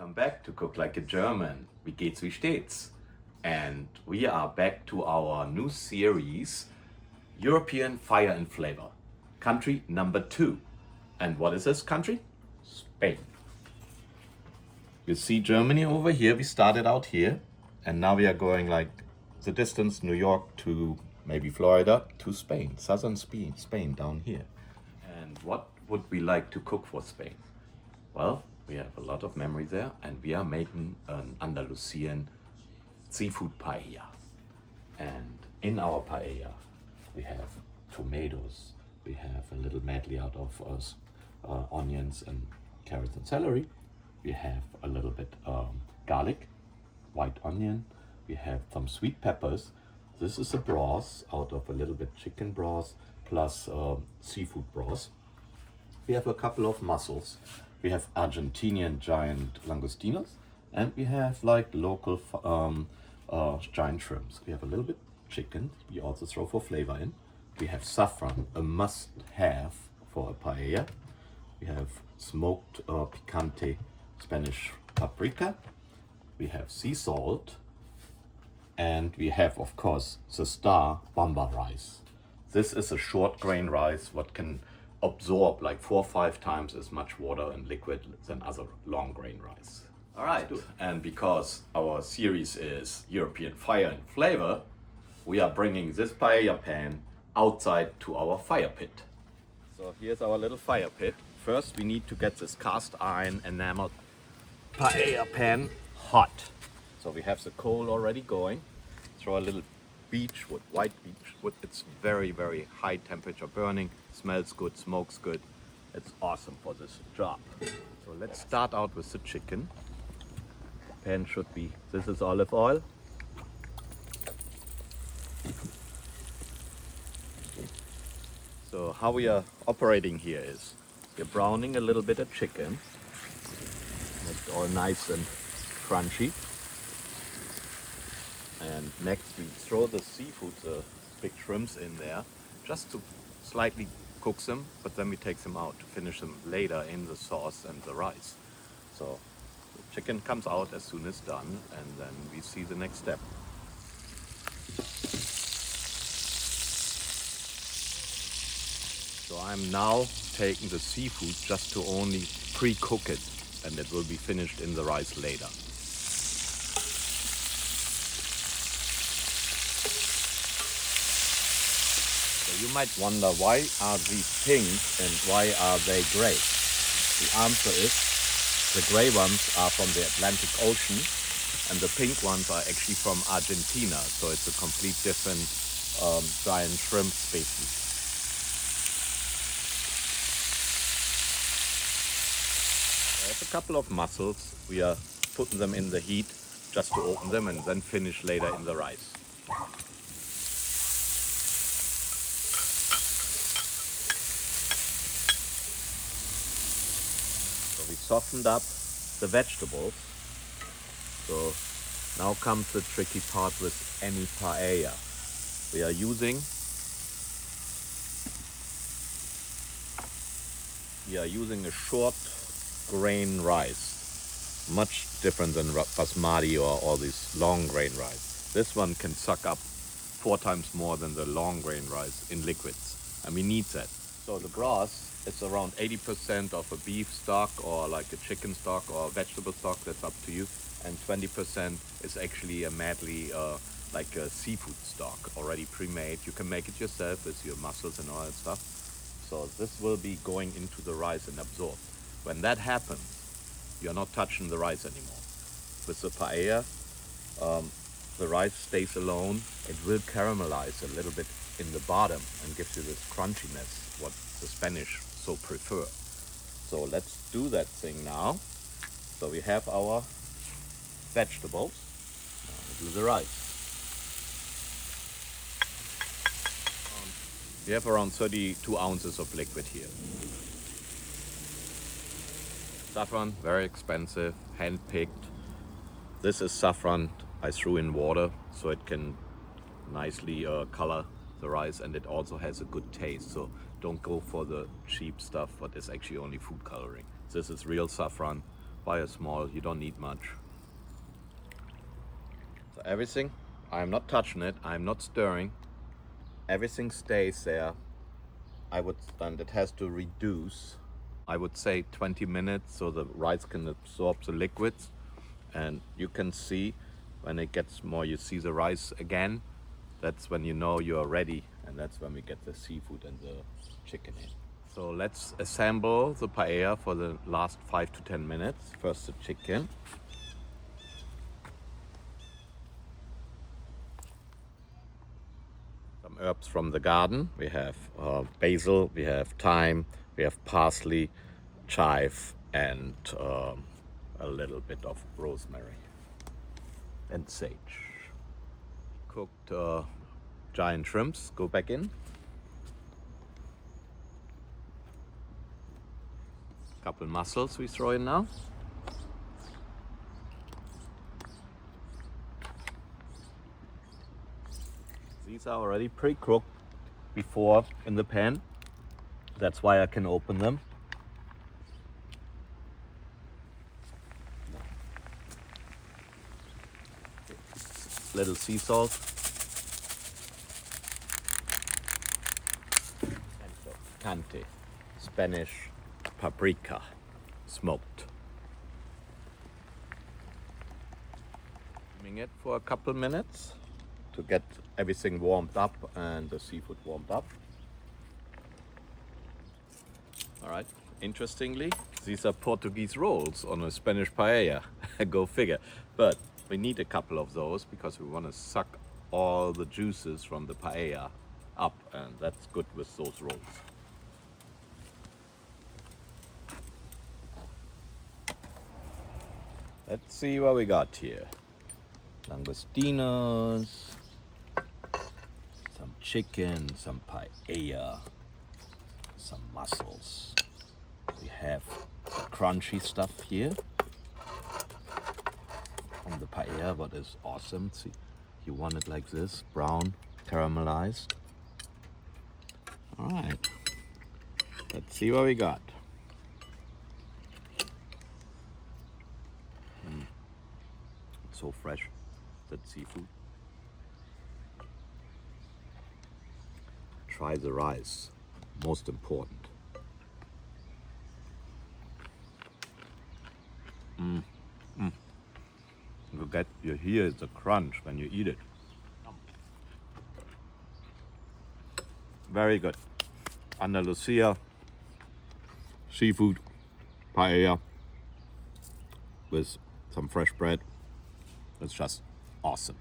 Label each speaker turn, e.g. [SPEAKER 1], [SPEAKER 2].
[SPEAKER 1] Welcome back to Cook Like a German. Wie geht's, wie steht's? And we are back to our new series, European Fire and Flavor, country number 2. And what is this country? Spain. You see Germany over here. We started out here, and now we are going like the distance, New York to maybe Florida to Spain, southern Spain down here. And what would we like to cook for Spain? Well, we have a lot of memory there, and we are making an Andalusian seafood paella. And in our paella, we have tomatoes, we have a little medley out of onions and carrots and celery. We have a little bit garlic, white onion. We have some sweet peppers. This is a broth out of a little bit chicken broth plus seafood broth. We have a couple of mussels. We have Argentinian giant langostinos, and we have like local giant shrimps. We have a little bit chicken. We also throw for flavor in. We have saffron, a must-have for a paella. We have smoked picante Spanish paprika. We have sea salt, and we have, of course, the star bamba rice. This is a short grain rice what can absorb like 4 or 5 times as much water and liquid than other long grain rice. All right, and because our series is European Fire and Flavor, we are bringing this paella pan outside to our fire pit. So here's our little fire pit. First we need to get this cast iron enameled paella pan hot. So we have the coal already going. Throw a little beechwood, white beechwood. It's very, very high temperature burning. Smells good, smokes good. It's awesome for this job. So let's start out with the chicken. The pan should be, this is olive oil. So how we are operating here is, we're browning a little bit of chicken. It's all nice and crunchy. And next we throw the seafood, the big shrimps in there, just to slightly cook them, but then we take them out to finish them later in the sauce and the rice. So the chicken comes out as soon as done, and then we see the next step. So I'm now taking the seafood just to only pre-cook it, and it will be finished in the rice later. You might wonder, why are these pink and why are they gray? The answer is, the gray ones are from the Atlantic Ocean and the pink ones are actually from Argentina, so it's a complete different giant shrimp species. I have a couple of mussels. We are putting them in the heat just to open them and then finish later in the rice. We softened up the vegetables. So now comes the tricky part with any paella. We are using a short grain rice, much different than basmati or all these long grain rice. This one can suck up 4 times more than the long grain rice in liquids, and we need that. So the broth, it's around 80% of a beef stock or like a chicken stock or vegetable stock, that's up to you. And 20% is actually a medley, like a seafood stock, already pre-made. You can make it yourself with your mussels and all that stuff. So this will be going into the rice and absorb. When that happens, you're not touching the rice anymore. With the paella, the rice stays alone. It will caramelize a little bit in the bottom and gives you this crunchiness, what the Spanish so prefer. So let's do that thing now. So we have our vegetables. Now we do the rice. We have around 32 ounces of liquid here. Saffron, very expensive, hand-picked. This is saffron I threw in water so it can nicely color the rice, and it also has a good taste. So don't go for the cheap stuff, but it's actually only food coloring. This is real saffron, buy a small, you don't need much. So everything, I'm not touching it, I'm not stirring. Everything stays there. And it has to reduce, I would say 20 minutes so the rice can absorb the liquids. And you can see when it gets more, you see the rice again, that's when you know you are ready. And that's when we get the seafood and the chicken in. So let's assemble the paella for the last 5 to 10 minutes. First the chicken. Some herbs from the garden. We have basil, we have thyme, we have parsley, chive, and a little bit of rosemary and sage. Cooked giant shrimps go back in. Couple mussels we throw in now. These are already pre-cooked before in the pan. That's why I can open them. Little sea salt. And picante, Spanish paprika, smoked. Steaming it for a couple minutes to get everything warmed up and the seafood warmed up. All right, interestingly, these are Portuguese rolls on a Spanish paella. Go figure. But we need a couple of those because we want to suck all the juices from the paella up, and that's good with those rolls. Let's see what we got here. Langostinos, some chicken, some paella, some mussels. We have the crunchy stuff here from the paella, what is awesome. See, you want it like this, brown, caramelized. All right, let's see what we got. So fresh, that seafood. Try the rice, most important. You hear the crunch when you eat it. Very good. Andalusia seafood paella with some fresh bread. It's just awesome.